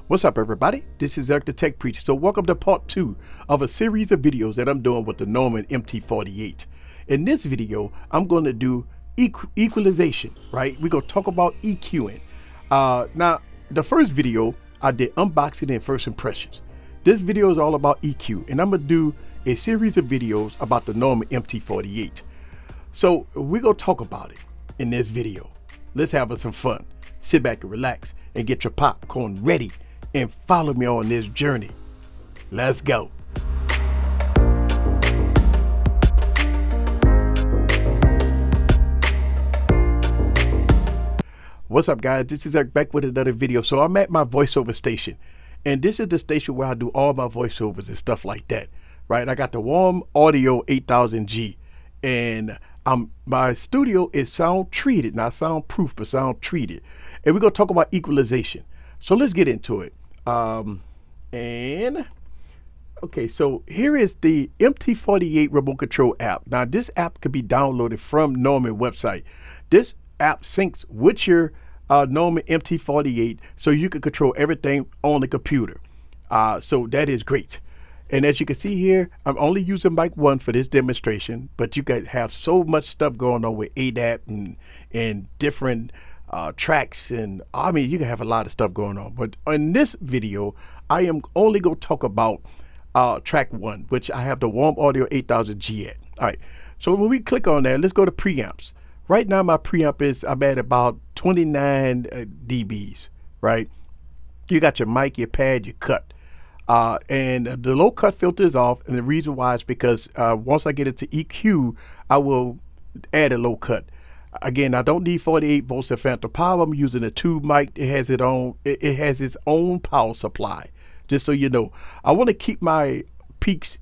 What's up, everybody? This is Eric the Tech Preacher. So welcome to part 2 of a series of videos that I'm doing with the Neumann MT48. In this video, I'm going to do equalization, right? We're going to talk about EQing. Now, the first video, I did unboxing and first impressions. This video is all about EQ, and I'm going to do a series of videos about the Neumann MT48. So we're going to talk about it in this video. Let's have some fun. Sit back and relax and get your popcorn ready and follow me on this journey. Let's go. What's up, guys? This is Eric back with another video. So I'm at my voiceover station, and this is the station where I do all my voiceovers and stuff like that, right? I got the Warm Audio 8000G, and my studio is sound treated, not soundproof, but sound treated. And we're gonna talk about equalization. So let's get into it. Okay, so here is the MT48 remote control app. Now this app could be downloaded from Neumann website. This app syncs with your Neumann MT48 so you can control everything on the computer. So that is great. And as you can see here, I'm only using mic 1 for this demonstration, but you can have so much stuff going on with ADAT and different tracks, and I mean, you can have a lot of stuff going on. But in this video, I am only going to talk about track 1, which I have the Warm Audio 8000G at. All right, so when we click on that, let's go to preamps. Right now, my preamp is, I'm at about 29 dBs, right? You got your mic, your pad, your cut. And the low cut filter is off, and the reason why is because once I get into EQ, I will add a low cut. Again, I don't need 48 volts of phantom power. I'm using a tube mic. It has its own power supply, just so you know. I want to keep my peaks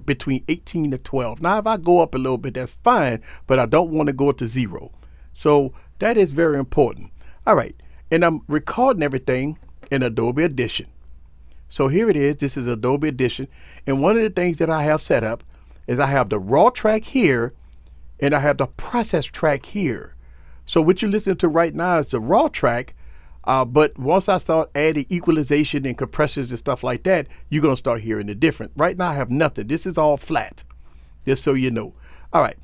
between 18 to 12. Now, if I go up a little bit, that's fine, but I don't want to go to 0. So that is very important. All right, and I'm recording everything in Adobe Audition. So here it is. This is Adobe Audition, and one of the things that I have set up is I have the raw track here, and I have the process track here. So what you're listening to right now is the raw track, but once I start adding equalization and compressors and stuff like that, you're going to start hearing the difference. Right now I have nothing. This is all flat, just so you know. All right,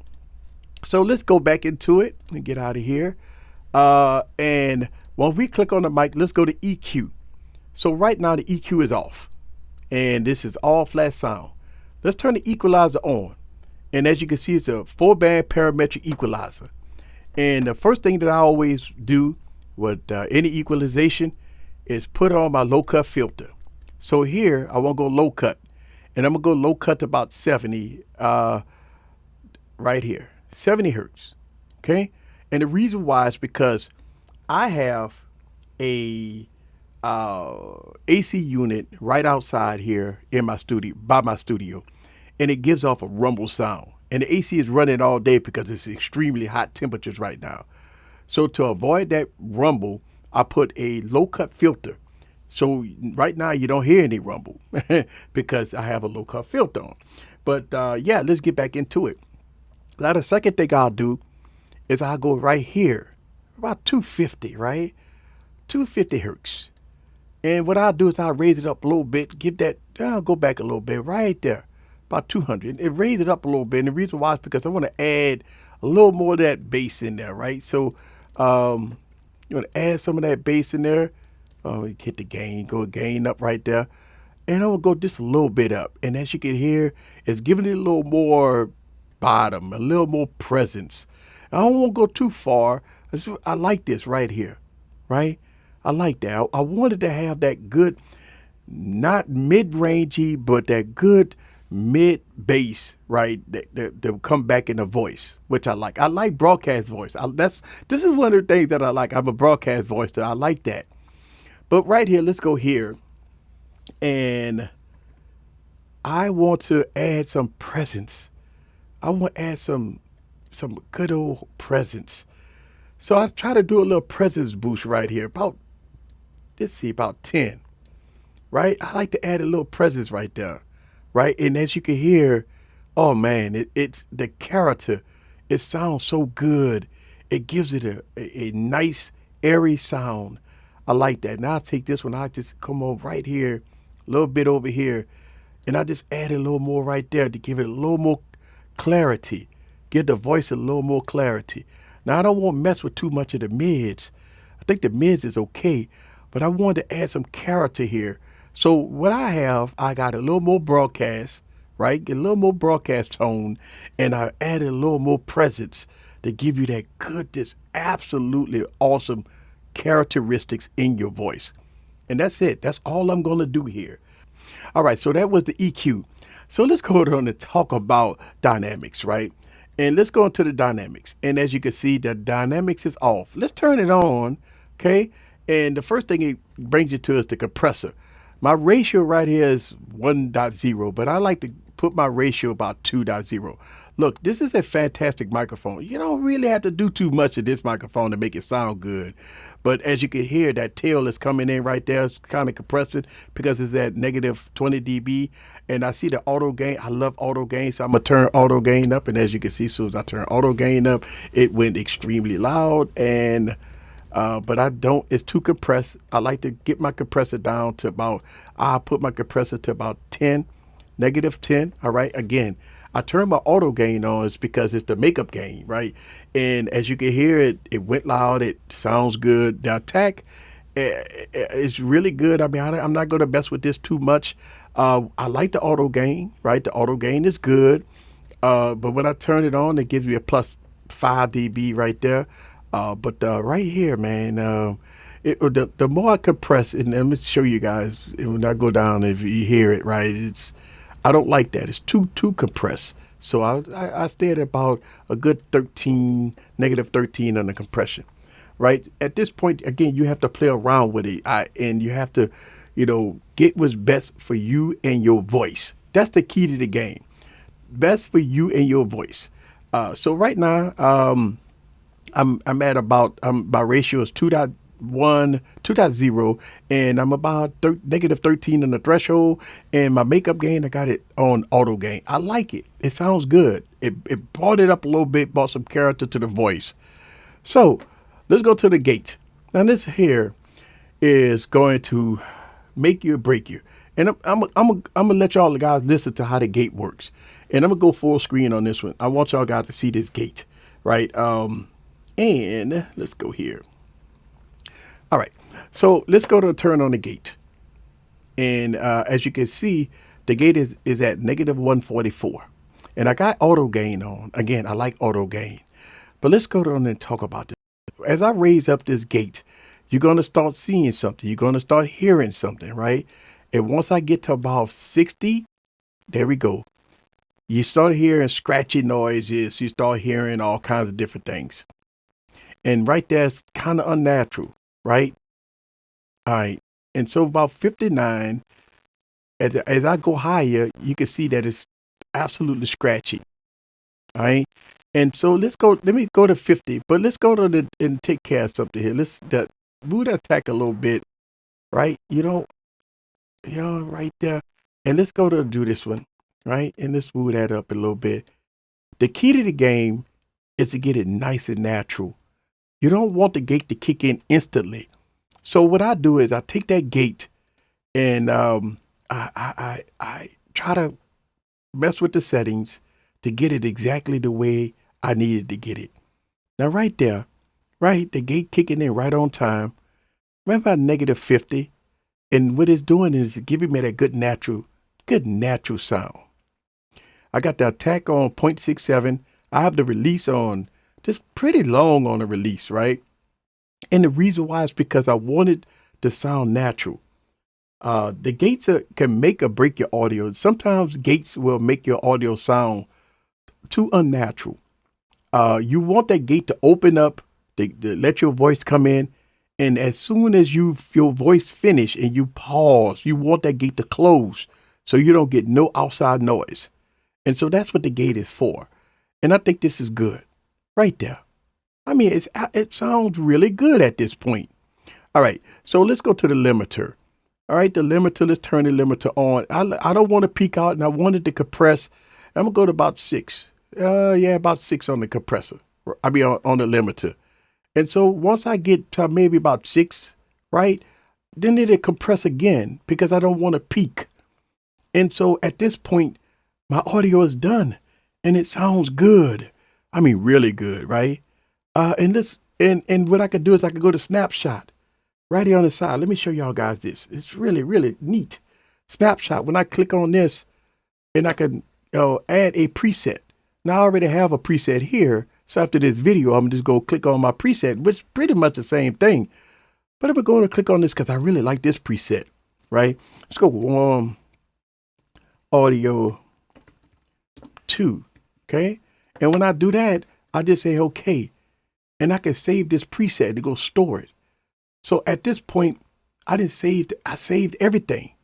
so let's go back into it and get out of here. And when we click on the mic, let's go to EQ. So right now the EQ is off, and this is all flat sound. Let's turn the equalizer on. And as you can see, it's a 4-band parametric equalizer. And the first thing that I always do with any equalization is put on my low cut filter. So here, I want to go low cut. And I'm going to go low cut to about 70, right here, 70 hertz, okay? And the reason why is because I have a AC unit right outside here in my studio, by my studio. And it gives off a rumble sound. And the AC is running all day because it's extremely hot temperatures right now. So to avoid that rumble, I put a low cut filter. So right now you don't hear any rumble because I have a low cut filter on. But yeah, let's get back into it. Now the second thing I'll do is I'll go right here, about 250, right? 250 hertz. And what I'll do is I'll raise it up a little bit, get that, I'll go back a little bit right there. About 200. It raised it up a little bit, and the reason why is because I want to add a little more of that bass in there, right? So you want to add some of that bass in there. Hit the gain, go gain up right there, and I'm gonna go just a little bit up. And as you can hear, it's giving it a little more bottom, a little more presence. I don't want to go too far. I like this right here, right? I like that. I wanted to have that good, not mid-rangey, but that good mid bass, right? That will come back in the voice, which I like. I like broadcast voice. This is one of the things that I like. I'm a broadcast voice, that I like that. But right here, let's go here, and I want to add some presence. I want to add some good old presence. So I try to do a little presence boost right here. About, let's see, about 10. Right? I like to add a little presence right there. Right, and as you can hear, oh man, it's the character. It sounds so good. It gives it a nice airy sound. I like that. Now I take this one, I just come on right here, a little bit over here, and I just add a little more right there to give it a little more clarity, give the voice a little more clarity. Now I don't want to mess with too much of the mids. I think the mids is okay, but I wanted to add some character here. So what I got a little more broadcast, right? Get a little more broadcast tone, and I added a little more presence to give you that good, this absolutely awesome characteristics in your voice. And that's it. That's all I'm going to do here. All right, so that was the EQ. So let's go on and talk about dynamics, right? And let's go into the dynamics. And as you can see, the dynamics is off. Let's turn it on, okay? And the first thing it brings you to is the compressor. My ratio right here is 1.0, but I like to put my ratio about 2.0. Look, this is a fantastic microphone. You don't really have to do too much of this microphone to make it sound good. But as you can hear, that tail is coming in right there. It's kind of compressing because it's at negative 20 dB. And I see the auto gain. I love auto gain, so I'm going to turn auto gain up. And as you can see, as soon as I turn auto gain up, it went extremely loud. And but I don't, it's too compressed. I like to get my compressor down to about, I put my compressor to about 10, negative 10. All right. Again, I turn my auto gain on is because it's the makeup gain, right? And as you can hear it, it went loud. It sounds good. The attack is really good. I mean, I'm not going to mess with this too much. I like the auto gain, right? The auto gain is good. But when I turn it on, it gives you a plus 5 dB right there. But right here, man, the more I compress, and let me show you guys, when I go down, if you hear it, right, I don't like that. It's too compressed. So I stay at about a good 13, negative 13 on the compression, right? At this point, again, you have to play around with it, and you have to, get what's best for you and your voice. That's the key to the game. Best for you and your voice. So right now, I'm at about, my ratio is 2.1, 2.0, and I'm about negative 13 on the threshold. And my makeup gain, I got it on auto gain. I like it. It sounds good. It brought it up a little bit, brought some character to the voice. So let's go to the gate. Now this here is going to make you or break you. And I'm gonna let y'all guys listen to how the gate works. And I'm gonna go full screen on this one. I want y'all guys to see this gate, right? And let's go here. All right, so let's go to turn on the gate. And as you can see, the gate is at negative 144. And I got auto gain on. Again, I like auto gain. But let's go on and talk about this. As I raise up this gate, you're going to start seeing something. You're going to start hearing something, right? And once I get to about 60, there we go. You start hearing scratchy noises. You start hearing all kinds of different things. And right there, it's kind of unnatural, right? All right. And so about 59, as I go higher, you can see that it's absolutely scratchy. All right. And so let me go to 50, but let's go to and take care of something here. Let's move the attack a little bit, right? Right there. And let's go to do this one, right? And let's move that up a little bit. The key to the game is to get it nice and natural. You don't want the gate to kick in instantly. So what I do is I take that gate and I try to mess with the settings to get it exactly the way I needed to get it. Now right there, right, the gate kicking in right on time. Remember negative 50? And what it's doing is giving me that good natural sound. I got the attack on 0.67. I have the release on just pretty long on the release, right? And the reason why is because I wanted to sound natural. The gates can make or break your audio. Sometimes gates will make your audio sound too unnatural. You want that gate to open up, to let your voice come in. And as soon as your voice finish and you pause, you want that gate to close so you don't get no outside noise. And so that's what the gate is for. And I think this is good right there. I mean, it sounds really good at this point. All right, so let's go to the limiter. All right, the limiter, let's turn the limiter on. I don't want to peak out, and I wanted to compress. I'm going to go to about 6. About 6 on the compressor. On the limiter. And so once I get to maybe about 6, right? Then it'll compress again because I don't want to peak. And so at this point, my audio is done and it sounds good. I mean, really good, right? And what I could do is I could go to snapshot right here on the side. Let me show y'all guys this. It's really, really neat. Snapshot. When I click on this and I can add a preset. Now I already have a preset here. So after this video, I'm just go click on my preset, which is pretty much the same thing. But I'm going to click on this because I really like this preset, right? Let's go audio 2, okay? And when I do that, I just say, okay. And I can save this preset to go store it. So at this point, I saved everything,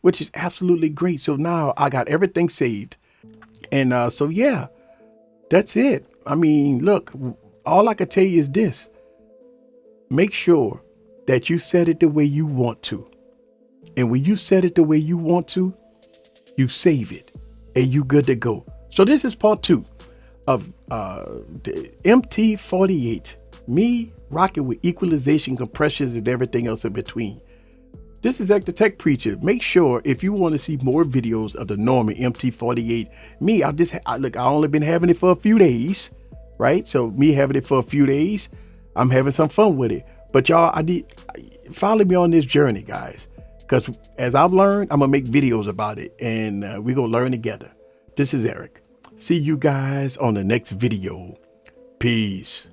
which is absolutely great. So now I got everything saved. And so, yeah, that's it. I mean, look, all I can tell you is this. Make sure that you set it the way you want to. And when you set it the way you want to, you save it and you good to go. So this is part 2 of the MT48, me rocking with equalization, compressions, and everything else in between. This is the Tech Preacher. Make sure if you want to see more videos of the Neumann MT48, I only been having it for a few days, right? So me having it for a few days, I'm having some fun with it. But y'all, follow me on this journey, guys, because as I've learned, I'm gonna make videos about it, and we're gonna learn together. This is Eric. See you guys on the next video. Peace.